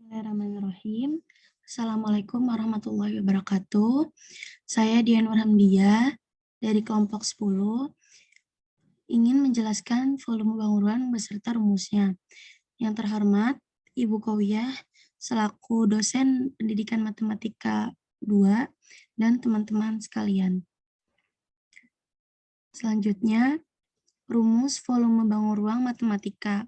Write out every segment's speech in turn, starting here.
Bismillahirrahmanirrahim. Assalamualaikum warahmatullahi wabarakatuh. Saya Dian Hamdiah dari kelompok 10 ingin menjelaskan volume bangunan beserta rumusnya. Yang terhormat Ibu Kowiyah selaku dosen pendidikan matematika 2 dan teman-teman sekalian. Selanjutnya, rumus volume bangun ruang matematika.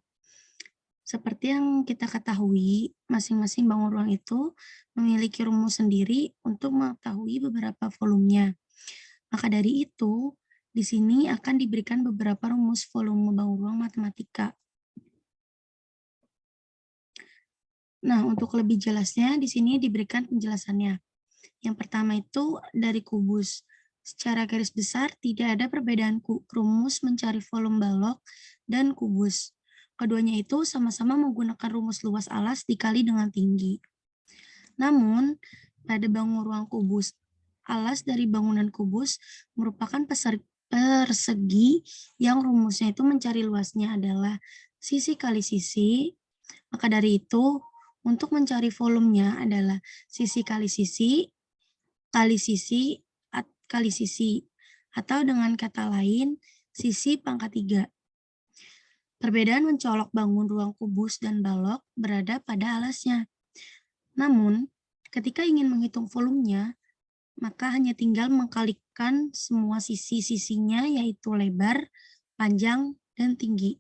Seperti yang kita ketahui, masing-masing bangun ruang itu memiliki rumus sendiri untuk mengetahui beberapa volumenya. Maka dari itu, di sini akan diberikan beberapa rumus volume bangun ruang matematika. Nah, untuk lebih jelasnya, di sini diberikan penjelasannya. Yang pertama itu dari kubus. Secara garis besar, tidak ada perbedaan rumus mencari volume balok dan kubus. Keduanya itu sama-sama menggunakan rumus luas alas dikali dengan tinggi. Namun, pada bangun ruang kubus, alas dari bangunan kubus merupakan persegi yang rumusnya itu mencari luasnya adalah sisi kali sisi. Maka dari itu, untuk mencari volumenya adalah sisi kali sisi, kali sisi, kali sisi. Atau dengan kata lain, sisi pangkat 3. Perbedaan mencolok bangun ruang kubus dan balok berada pada alasnya. Namun, ketika ingin menghitung volumenya, maka hanya tinggal mengkalikan semua sisi-sisinya yaitu lebar, panjang, dan tinggi.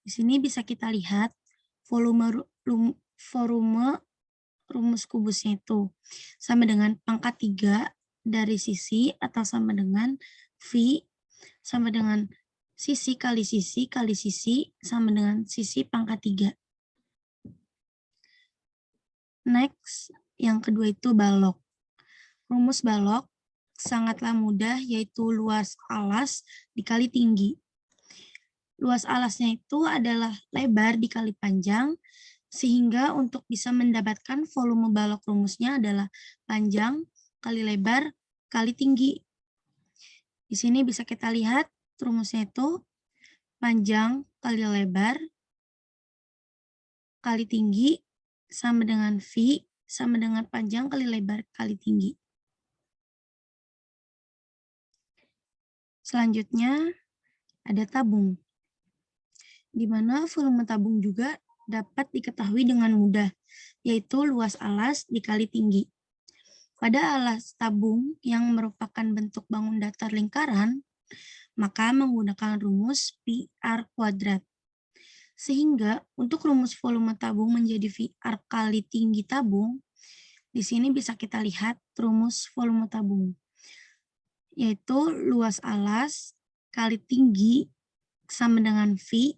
Di sini bisa kita lihat volume rumus kubusnya itu sama dengan pangkat 3 dari sisi atau sama dengan V sama dengan sisi kali sisi sama dengan sisi pangkat 3. Next, yang kedua itu balok. Rumus balok sangatlah mudah, yaitu luas alas dikali tinggi. Luas alasnya itu adalah lebar dikali panjang, sehingga untuk bisa mendapatkan volume balok rumusnya adalah panjang kali lebar kali tinggi. Di sini bisa kita lihat rumusnya itu panjang kali lebar kali tinggi sama dengan V sama dengan panjang kali lebar kali tinggi. Selanjutnya ada tabung, di mana volume tabung juga dapat diketahui dengan mudah, yaitu luas alas dikali tinggi. Pada alas tabung yang merupakan bentuk bangun datar lingkaran, maka menggunakan rumus PR kuadrat. Sehingga untuk rumus volume tabung menjadi VR kali tinggi tabung, di sini bisa kita lihat rumus volume tabung, yaitu luas alas kali tinggi sama dengan V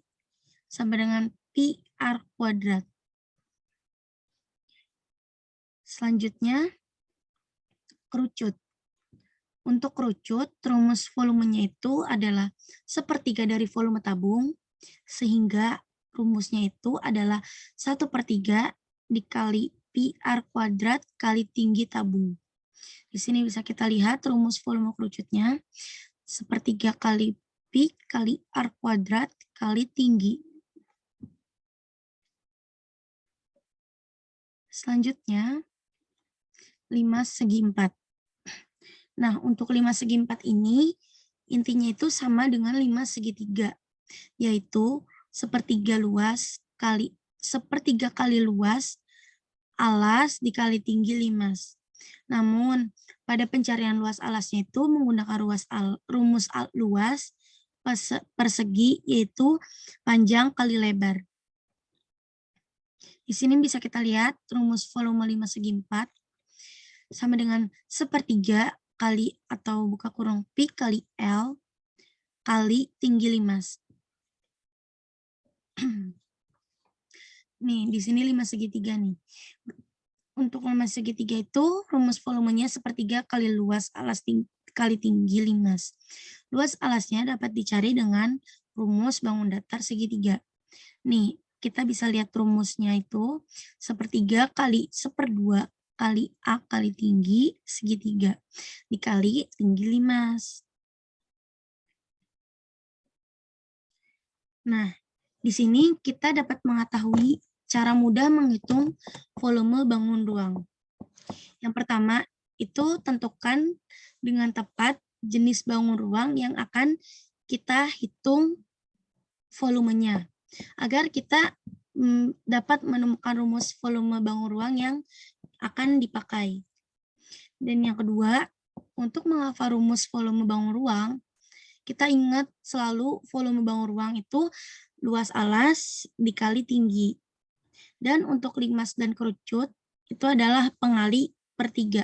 sama dengan PR kuadrat. Selanjutnya, kerucut. Untuk kerucut, rumus volumenya itu adalah sepertiga dari volume tabung, sehingga rumusnya itu adalah 1/3 dikali PR kuadrat kali tinggi tabung. Di sini bisa kita lihat rumus volume kerucutnya, sepertiga kali Pi kali R kuadrat kali tinggi. Selanjutnya, 5 segi 4. Nah, untuk 5 segi 4 ini, intinya itu sama dengan 5 segi 3, yaitu sepertiga kali luas alas dikali tinggi 5. Namun, pada pencarian luas alasnya itu menggunakan rumus luas persegi, yaitu panjang kali lebar. Di sini bisa kita lihat rumus volume 5 segi 4 sama dengan sepertiga kali atau buka kurung Pi kali L kali tinggi 5. Nih, di sini 5 segitiga nih. Untuk 5 segitiga itu rumus volumenya sepertiga kali luas alas kali tinggi 5. Luas alasnya dapat dicari dengan rumus bangun datar segitiga. Nih, kita bisa lihat rumusnya itu sepertiga kali 1/2 kali A kali tinggi segitiga dikali tinggi 5. Nah, di sini kita dapat mengetahui cara mudah menghitung volume bangun ruang. Yang pertama, itu tentukan dengan tepat jenis bangun ruang yang akan kita hitung volumenya, agar kita dapat menemukan rumus volume bangun ruang yang akan dipakai. Dan yang kedua, untuk menghafal rumus volume bangun ruang, kita ingat selalu volume bangun ruang itu luas alas dikali tinggi. Dan untuk limas dan kerucut, itu adalah pengali per 3.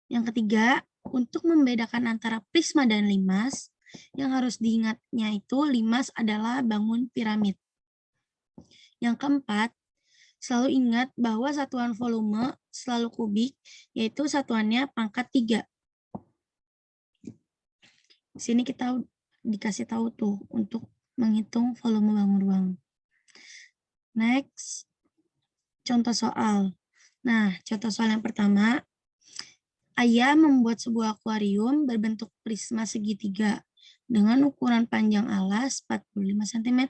Yang ketiga, untuk membedakan antara prisma dan limas, yang harus diingatnya itu limas adalah bangun piramid. Yang keempat, selalu ingat bahwa satuan volume selalu kubik, yaitu satuannya pangkat 3. Di sini kita dikasih tahu tuh untuk menghitung volume bangun ruang. Next, contoh soal. Nah, contoh soal yang pertama, Ayah membuat sebuah akuarium berbentuk prisma segitiga dengan ukuran panjang alas 45 cm,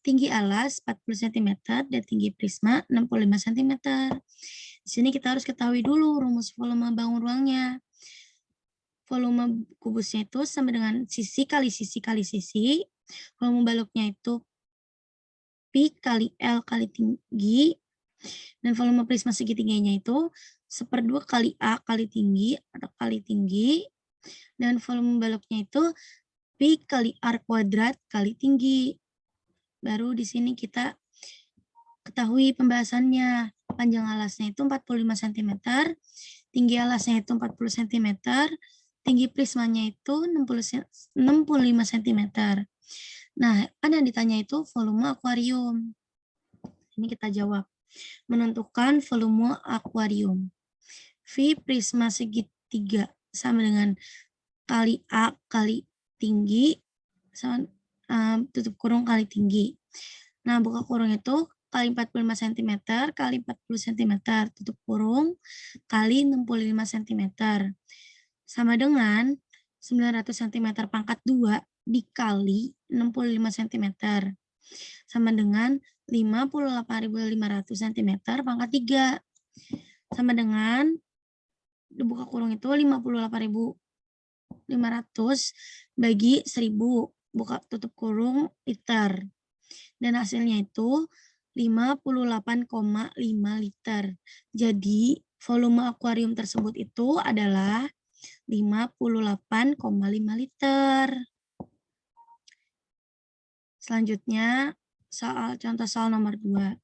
tinggi alas 40 cm, dan tinggi prisma 65 cm. Di sini kita harus ketahui dulu rumus volume bangun ruangnya. Volume kubusnya itu sama dengan sisi kali sisi kali sisi. Volume baloknya itu Pi kali L kali tinggi. Dan volume prisma segitiganya itu 1/2 kali A kali tinggi atau kali tinggi. Dan volume baloknya itu Pi kali R kuadrat kali tinggi. Baru di sini kita ketahui pembahasannya. Panjang alasnya itu 45 cm, tinggi alasnya itu 40 cm, tinggi prismanya itu 65 cm. Nah, kan yang ditanya itu volume akuarium. Ini kita jawab. Menentukan volume akuarium. V prisma segitiga sama dengan kali A kali tinggi sama tutup kurung kali tinggi. Nah, buka kurung itu kali 45 cm kali 40 cm tutup kurung kali 65 cm sama dengan 900 cm pangkat 2 dikali 65 cm sama dengan 58.500 cm pangkat 3 sama dengan dibuka kurung itu 58.500 bagi 1000 buka tutup kurung liter. Dan hasilnya itu 58,5 liter. Jadi volume akuarium tersebut itu adalah 58,5 liter. Selanjutnya contoh soal nomor 2.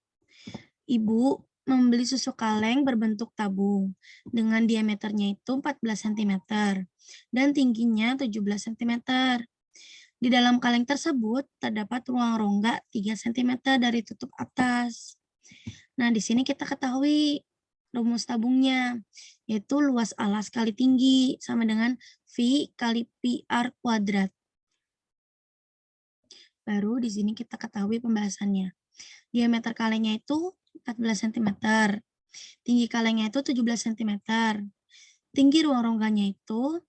Ibu membeli susu kaleng berbentuk tabung dengan diameternya itu 14 cm dan tingginya 17 cm. Di dalam kaleng tersebut terdapat ruang rongga 3 cm dari tutup atas. Nah, di sini kita ketahui rumus tabungnya, yaitu luas alas kali tinggi sama dengan V kali Pi R kuadrat. Baru di sini kita ketahui pembahasannya. Diameter kalengnya itu 14 cm. Tinggi kalengnya itu 17 cm. Tinggi ruang rongganya itu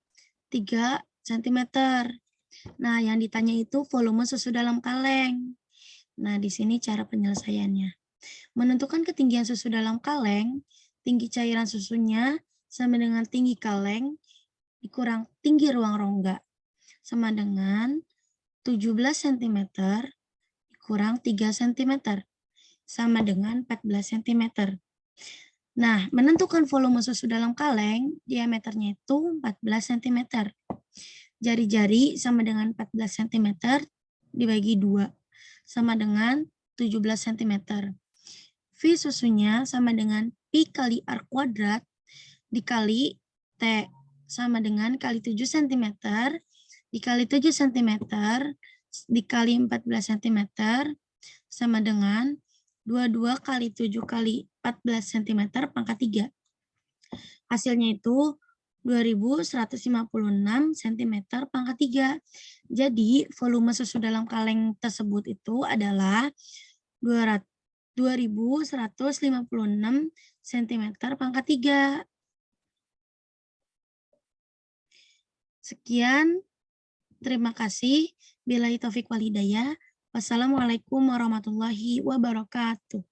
3 cm. Nah, yang ditanya itu volume susu dalam kaleng. Nah, di sini cara penyelesaiannya. Menentukan ketinggian susu dalam kaleng, tinggi cairan susunya sama dengan tinggi kaleng dikurang tinggi ruang rongga. Sama dengan 17 cm dikurang 3 cm. Sama dengan 14 cm. Nah, menentukan volume susu dalam kaleng, diameternya itu 14 cm. Jari-jari sama dengan 14 cm dibagi 2, sama dengan 17 cm. V susunya sama dengan Pi kali R kuadrat dikali T, sama dengan kali 7 cm, dikali 7 cm, dikali 14 cm, sama dengan 22 kali 7 kali 14 cm pangkat 3. Hasilnya itu 2156 cm pangkat 3. Jadi volume susu dalam kaleng tersebut itu adalah 2156 cm pangkat 3. Sekian, terima kasih. Billahi taufik wal hidayah. Wassalamualaikum warahmatullahi wabarakatuh.